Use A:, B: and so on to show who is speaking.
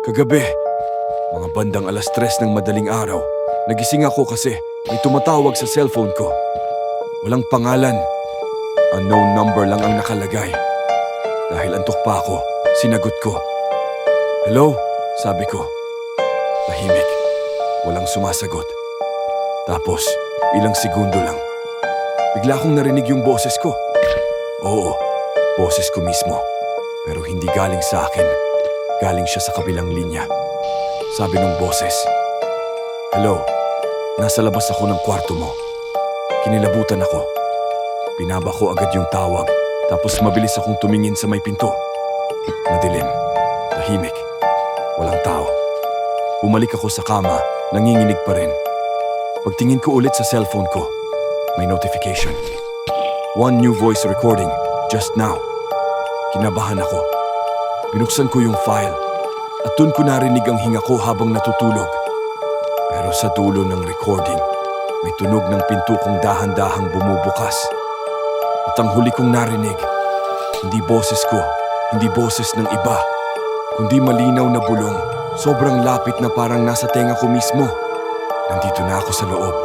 A: Kagabi, mga bandang 3:00 ng madaling araw, nagising ako kasi may tumatawag sa cellphone ko. Walang pangalan, unknown number lang ang nakalagay. Dahil antok pa ako, sinagot ko. "Hello?" sabi ko. Tahimik, walang sumasagot. Tapos, ilang segundo lang. Bigla akong narinig yung boses ko. Oo, boses ko mismo. Pero hindi galing sa akin. Galing siya sa kabilang linya. Sabi ng boses, "Hello, nasa labas ako ng kwarto mo." Kinilabutan ako. Binaba ko agad yung tawag, tapos mabilis akong tumingin sa may pinto. Madilim, tahimik, walang tao. Bumalik ako sa kama, nanginginig pa rin. Pagtingin ko ulit sa cellphone ko, may notification. One new voice recording, just now. Kinabahan ako. Binuksan ko yung file at dun ko narinig ang hinga ko habang natutulog. Pero sa dulo ng recording, may tunog ng pinto kong dahan-dahang bumubukas. At ang huli kong narinig, hindi boses ko, hindi boses ng iba, kundi malinaw na bulong, sobrang lapit na parang nasa tenga ko mismo. Nandito na ako sa loob.